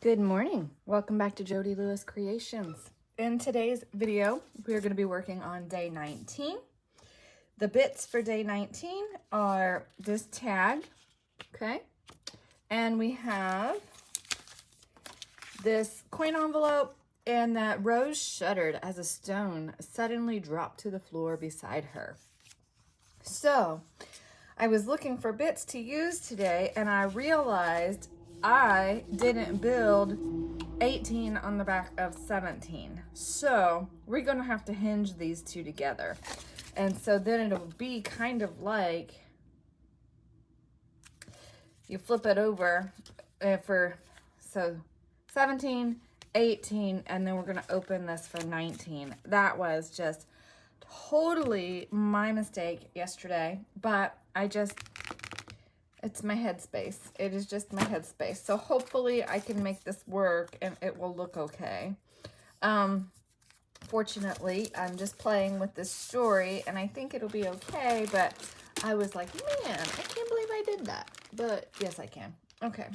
Good morning. Welcome back to Jody Lewis Creations. In today's video, we are going to be working on day 19. The bits for day 19 are this tag, okay? And we have this coin envelope, and that Rose shuddered as a stone suddenly dropped to the floor beside her. So, I was looking for bits to use today, and I realized I didn't build 18 on the back of 17. So we're going to have to hinge these two together. And so then it'll be kind of like you flip it over so 17, 18, and then we're going to open this for 19. That was just totally my mistake yesterday, but it's my headspace. It is just my headspace. So hopefully I can make this work and it will look okay. Fortunately, I'm just playing with this story and I think it'll be okay, but I was like, man, I can't believe I did that. But yes, I can. Okay.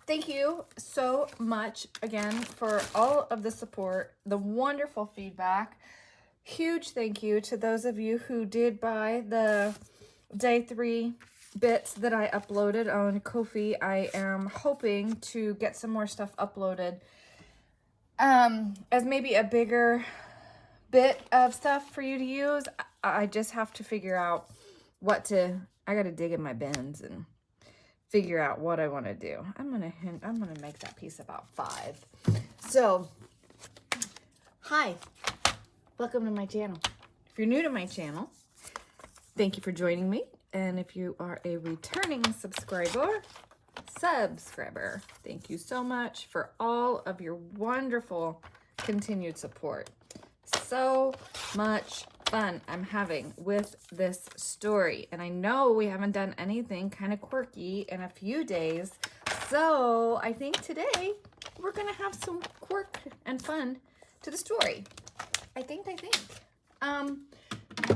Thank you so much again for all of the support, the wonderful feedback. Huge thank you to those of you who did buy the day 3 bits that I uploaded on Ko-fi. I am hoping to get some more stuff uploaded as maybe a bigger bit of stuff for you to use. I just have to figure out I got to dig in my bins and figure out what I want to do. I'm going to make that piece about 5. So, hi. Welcome to my channel. If you're new to my channel, thank you for joining me. And if you are a returning subscriber, thank you so much for all of your wonderful continued support. So much fun I'm having with this story. And I know we haven't done anything kind of quirky in a few days. So I think today we're going to have some quirk and fun to the story. I think.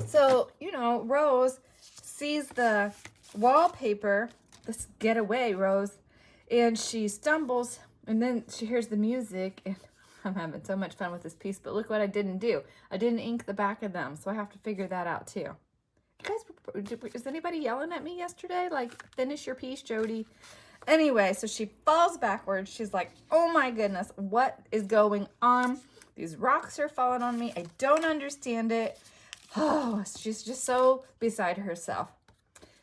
So, Rose sees the wallpaper. Let's get away, Rose. And she stumbles, and then she hears the music, and I'm having so much fun with this piece, but look what I didn't do. I didn't ink the back of them, so I have to figure that out too. You guys, is anybody yelling at me yesterday? Like, finish your piece, Jody. Anyway, so she falls backwards. She's like, oh my goodness, what is going on? These rocks are falling on me. I don't understand it. Oh, she's just so beside herself.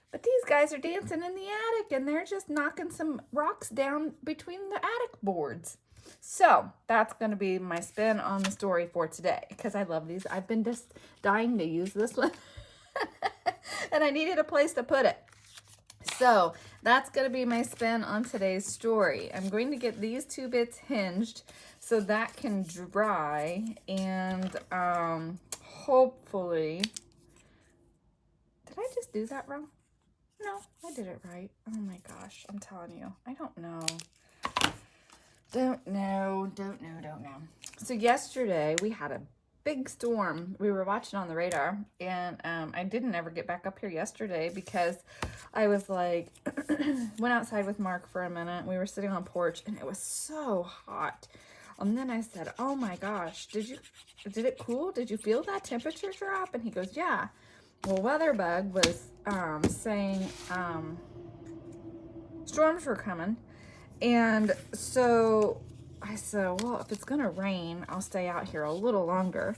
But these guys are dancing in the attic, and they're just knocking some rocks down between the attic boards. So that's going to be my spin on the story for today, because I love these. I've been just dying to use this one, and I needed a place to put it. So that's going to be my spin on today's story. I'm going to get these 2 bits hinged so that can dry, and hopefully, did I just do that wrong? No, I did it right. Oh my gosh, I'm telling you, I don't know. Don't know. So yesterday we had a big storm. We were watching on the radar, and I didn't ever get back up here yesterday because I was like, went outside with Mark for a minute. We were sitting on the porch, and it was so hot. And then I said, oh my gosh, did it cool? Did you feel that temperature drop? And he goes, yeah. Well, Weatherbug was saying storms were coming. And so I said, well, if it's going to rain, I'll stay out here a little longer.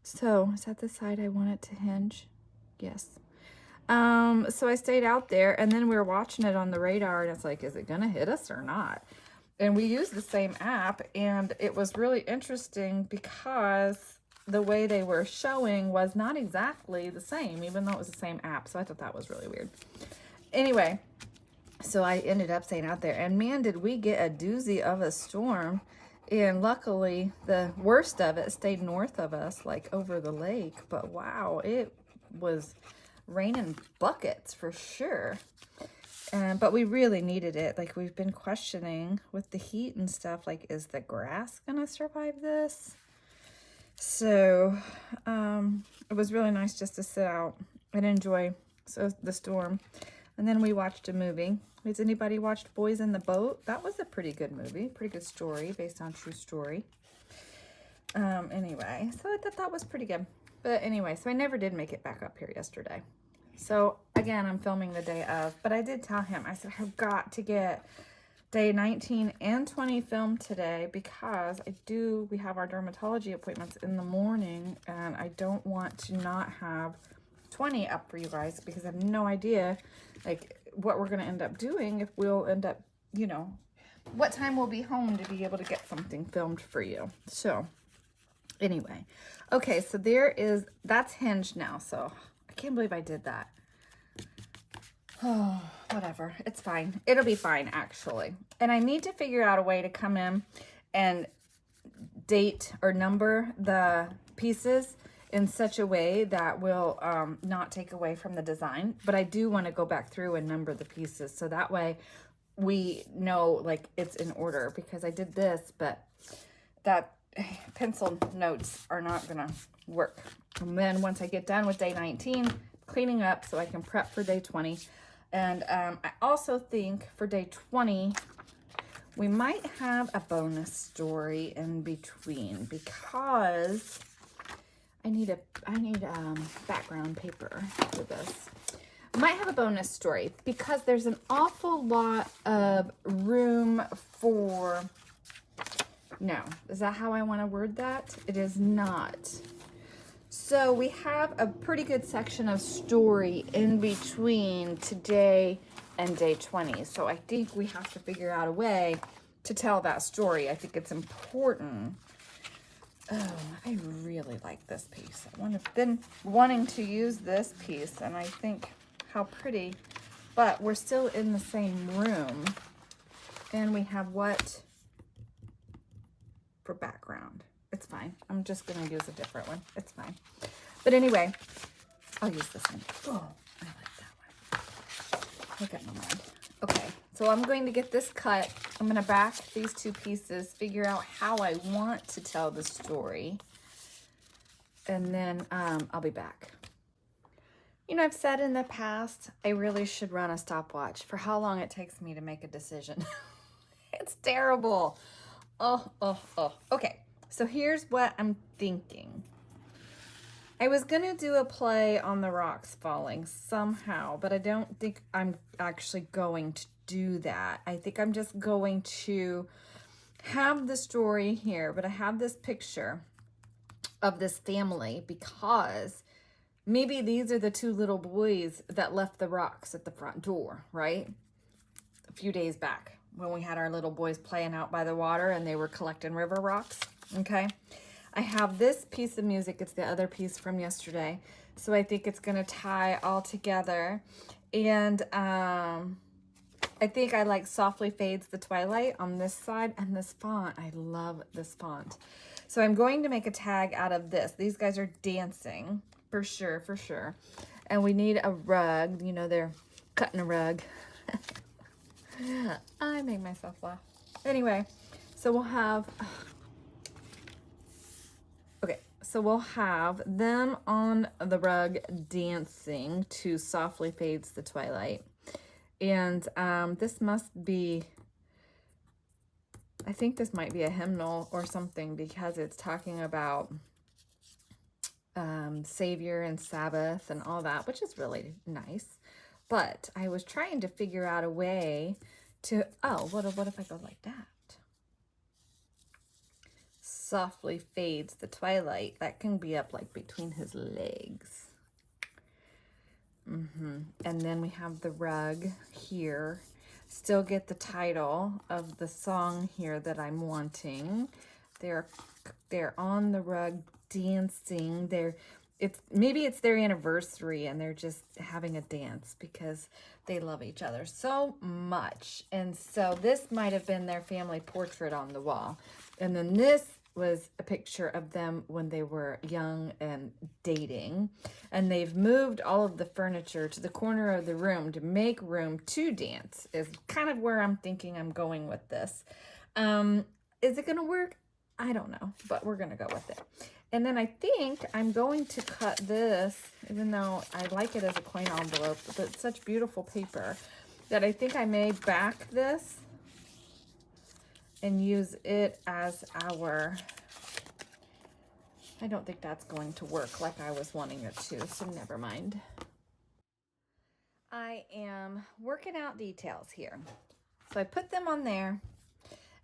So is that the side I want it to hinge? Yes. So I stayed out there, and then we were watching it on the radar, and it's like, is it going to hit us or not? And we used the same app, and it was really interesting because the way they were showing was not exactly the same, even though it was the same app. So I thought that was really weird. Anyway, so I ended up staying out there, and man, did we get a doozy of a storm. And luckily, the worst of it stayed north of us, like over the lake. But wow, it was raining buckets for sure. But we really needed it. Like, we've been questioning with the heat and stuff, like, is the grass gonna survive this? So it was really nice just to sit out and enjoy the storm. And then we watched a movie. Has anybody watched Boys in the Boat? That was a pretty good movie, pretty good story based on true story. Anyway, so I thought that was pretty good. But anyway, so I never did make it back up here yesterday. So again, I'm filming the day of, but I did tell him, I said, I've got to get day 19 and 20 filmed today because we have our dermatology appointments in the morning and I don't want to not have 20 up for you guys because I have no idea like what we're going to end up doing if we'll end up, you know, what time we'll be home to be able to get something filmed for you. So anyway, okay, so that's hinged now. So I can't believe I did that. Oh, whatever. It's fine. It'll be fine, actually. And I need to figure out a way to come in and date or number the pieces in such a way that will not take away from the design. But I do want to go back through and number the pieces. So that way we know, like, it's in order. Because I did this, but that pencil notes are not going to work. And then once I get done with day 19, cleaning up so I can prep for day 20. And I also think for day 20, we might have a bonus story in between because I need background paper for this. I might have a bonus story because there's an awful lot of room for, no, is that how I want to word that? It is not. So we have a pretty good section of story in between today and day 20. So I think we have to figure out a way to tell that story. I think it's important. Oh, I really like this piece. I've been wanting to use this piece, and I think how pretty. But we're still in the same room. And we have what for background? It's fine. I'm just going to use a different one. It's fine. But anyway, I'll use this one. Oh, I like that one. Look at my mind. Okay, so I'm going to get this cut. I'm going to back these two pieces, figure out how I want to tell the story, and then I'll be back. You know, I've said in the past, I really should run a stopwatch for how long it takes me to make a decision. It's terrible. Oh. Okay. So here's what I'm thinking. I was going to do a play on the rocks falling somehow, but I don't think I'm actually going to do that. I think I'm just going to have the story here, but I have this picture of this family because maybe these are the two little boys that left the rocks at the front door, right? A few days back when we had our little boys playing out by the water and they were collecting river rocks. Okay, I have this piece of music. It's the other piece from yesterday. So I think it's going to tie all together. And I think I like Softly Fades the Twilight on this side and this font. I love this font. So I'm going to make a tag out of this. These guys are dancing for sure, for sure. And we need a rug. You know, they're cutting a rug. I made myself laugh. Anyway, so we'll have... Okay, so we'll have them on the rug dancing to Softly Fades the Twilight. And this must be, I think this might be a hymnal or something because it's talking about Savior and Sabbath and all that, which is really nice. But I was trying to figure out a way to, what if I go like that? Softly Fades the Twilight. That can be up like between his legs. And then we have the rug here. Still get the title of the song here that I'm wanting. They're on the rug dancing. Maybe it's their anniversary and they're just having a dance because they love each other so much. And so this might have been their family portrait on the wall. And then this was a picture of them when they were young and dating. And they've moved all of the furniture to the corner of the room to make room to dance is kind of where I'm thinking I'm going with this. Is it going to work? I don't know, but we're going to go with it. And then I think I'm going to cut this, even though I like it as a coin envelope, but it's such beautiful paper. that I think I may back this and use it as our, I don't think that's going to work like I was wanting it to, so never mind. I am working out details here. So I put them on there,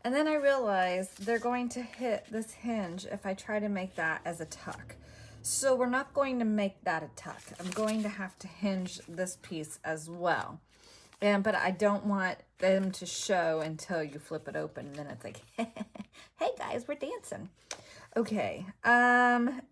and then I realized they're going to hit this hinge if I try to make that as a tuck. So we're not going to make that a tuck. I'm going to have to hinge this piece as well. But I don't want them to show until you flip it open, and then it's like, hey guys, we're dancing. Okay, and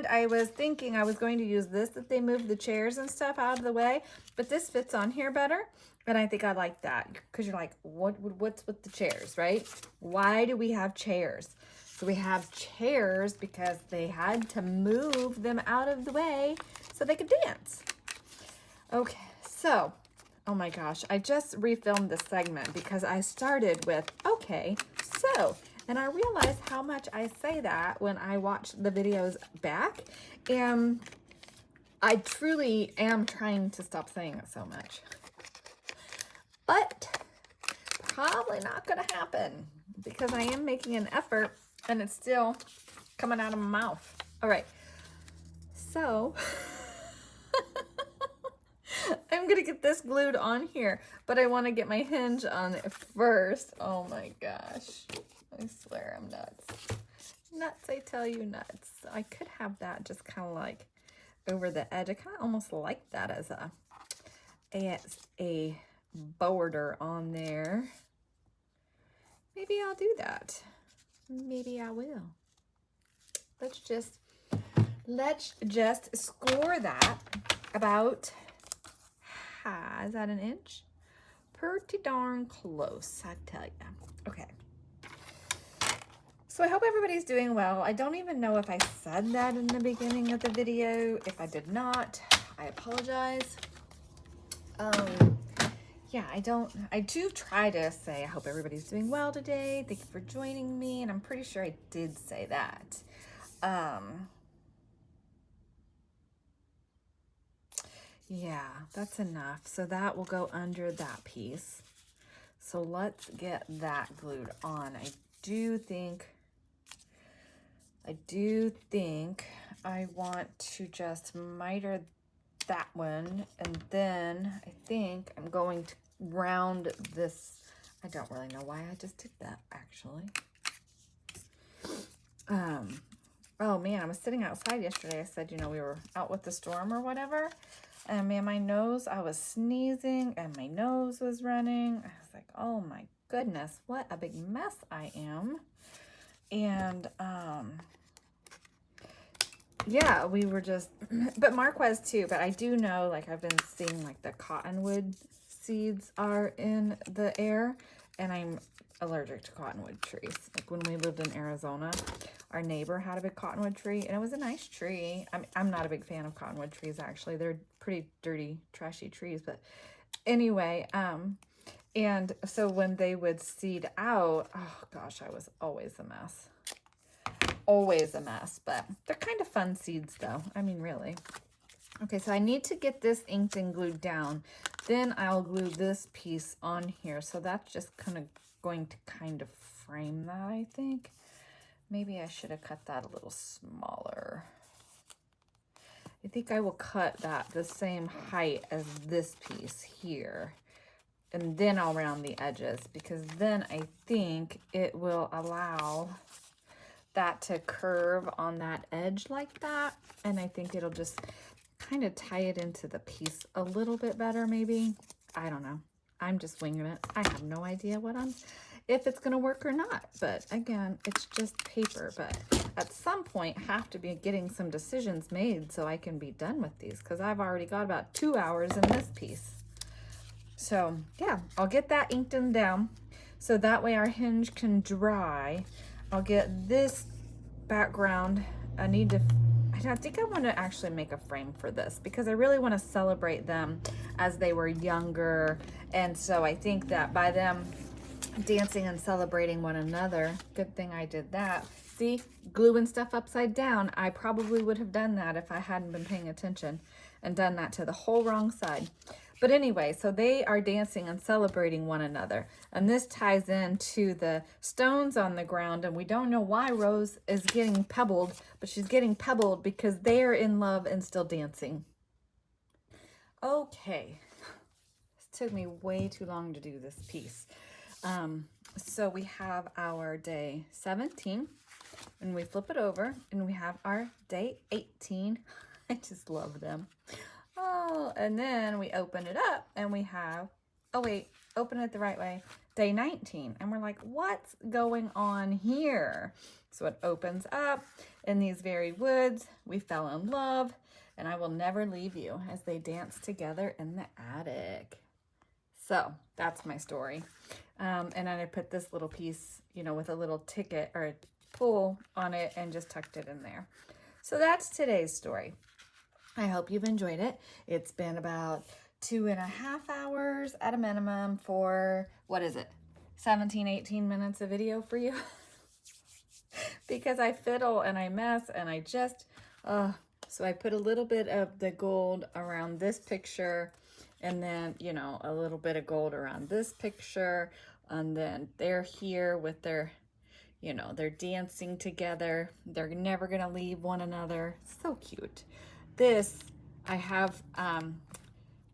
I was thinking I was going to use this if they move the chairs and stuff out of the way, but this fits on here better, and I think I like that, because you're like, what's with the chairs, right? Why do we have chairs? So we have chairs because they had to move them out of the way so they could dance. Okay, so, oh my gosh, I just refilmed this segment because I started with, okay, so, and I realized how much I say that when I watch the videos back, and I truly am trying to stop saying it so much. But probably not gonna happen because I am making an effort and it's still coming out of my mouth. All right, so I'm gonna get this glued on here, but I wanna get my hinge on it first. Oh my gosh, I swear I'm nuts. Nuts, I tell you, nuts. I could have that just kind of like over the edge. I kind of almost like that as a border on there. Maybe I'll do that. Maybe I will. Let's just score that about, is that an inch? Pretty darn close, I tell you. Okay. So I hope everybody's doing well. I don't even know if I said that in the beginning of the video. If I did not, I apologize. Yeah, I do try to say, I hope everybody's doing well today. Thank you for joining me. And I'm pretty sure I did say that. Yeah, that's enough. So that will go under that piece. So let's get that glued on. I do think I want to just miter that one, and then I think I'm going to round this. I don't really know why I just did that, actually. Oh man, I was sitting outside yesterday. I said, you know, we were out with the storm or whatever, and man, my nose, I was sneezing and my nose was running. I was like, oh my goodness, what a big mess I am. And yeah, we were just, but Mark was too, but I do know, like, I've been seeing like the cottonwood seeds are in the air, and I'm allergic to cottonwood trees. Like when we lived in Arizona, our neighbor had a big cottonwood tree, and it was a nice tree. I'm not a big fan of cottonwood trees, actually. They're pretty dirty, trashy trees, but anyway, and so when they would seed out, oh gosh, I was always a mess. Always a mess, but they're kind of fun seeds though. I mean, really. Okay, so I need to get this inked and glued down. Then I'll glue this piece on here. So that's just going to kind of frame that, I think. Maybe I should have cut that a little smaller. I think I will cut that the same height as this piece here. And then I'll round the edges, because then I think it will allow that to curve on that edge like that, and I think it'll just kind of tie it into the piece a little bit better, maybe. I don't know. I'm just winging it. I have no idea if it's gonna work or not, but again, it's just paper. But at some point, have to be getting some decisions made so I can be done with these, because I've already got about 2 hours in this piece. So yeah, I'll get that inked and down so that way our hinge can dry. I'll get this background. I think I want to actually make a frame for this, because I really want to celebrate them as they were younger. And so I think that by them dancing and celebrating one another, good thing I did that. See, gluing stuff upside down. I probably would have done that if I hadn't been paying attention and done that to the whole wrong side. But anyway, so they are dancing and celebrating one another. And this ties into the stones on the ground. And we don't know why Rose is getting pebbled, but she's getting pebbled because they are in love and still dancing. Okay. This took me way too long to do this piece. So we have our day 17 and we flip it over and we have our day 18. I just love them. Oh, and then we open it up and we have, oh wait, open it the right way, day 19. And we're like, what's going on here? So it opens up in these very woods. We fell in love and I will never leave you as they dance together in the attic. So that's my story. And then I put this little piece, you know, with a little ticket or a pull on it and just tucked it in there. So that's today's story. I hope you've enjoyed it. It's been about 2.5 hours at a minimum for, what is it, 17, 18 minutes of video for you? Because I fiddle and I mess and I just, so I put a little bit of the gold around this picture and then, you know, a little bit of gold around this picture. And then they're here with their, you know, they're dancing together. They're never going to leave one another. So cute. This, I have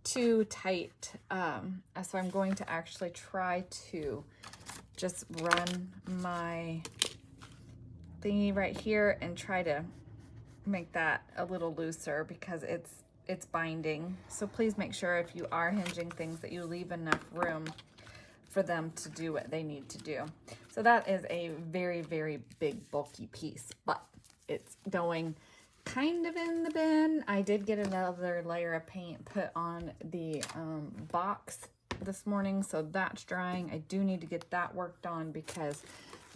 too tight, so I'm going to actually try to just run my thingy right here and try to make that a little looser because it's binding. So please make sure if you are hinging things that you leave enough room for them to do what they need to do. So that is a very, very big bulky piece, but it's going kind of in the bin. I did get another layer of paint put on the box this morning, so that's drying. I do need to get that worked on because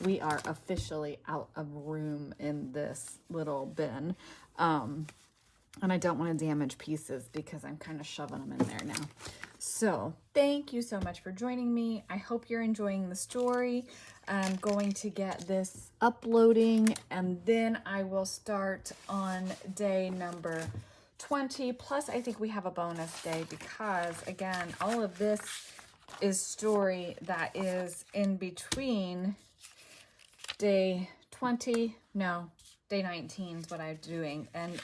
we are officially out of room in this little bin. And I don't want to damage pieces because I'm kind of shoving them in there now. So thank you so much for joining me. I hope you're enjoying the story. I'm going to get this uploading and then I will start on day number 20. Plus, I think we have a bonus day because, again, all of this is story that is in between day 20. No, day 19 is what I'm doing. And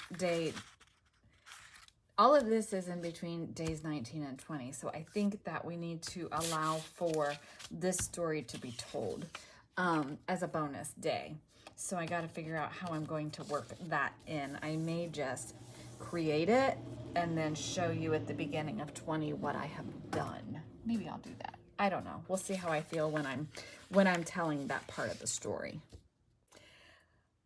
all of this is in between days 19 and 20. So I think that we need to allow for this story to be told as a bonus day. So I got to figure out how I'm going to work that in. I may just create it and then show you at the beginning of 20 what I have done. Maybe I'll do that. I don't know. We'll see how I feel when I'm telling that part of the story.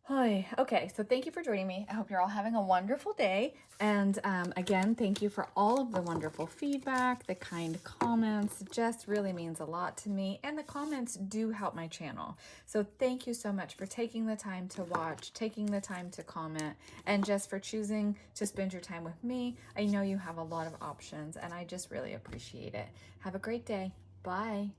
Hi. Okay, so thank you for joining me. I hope you're all having a wonderful day. And again, thank you for all of the wonderful feedback, the kind comments. It just really means a lot to me. And the comments do help my channel. So thank you so much for taking the time to watch, taking the time to comment, and just for choosing to spend your time with me. I know you have a lot of options, and I just really appreciate it. Have a great day. Bye.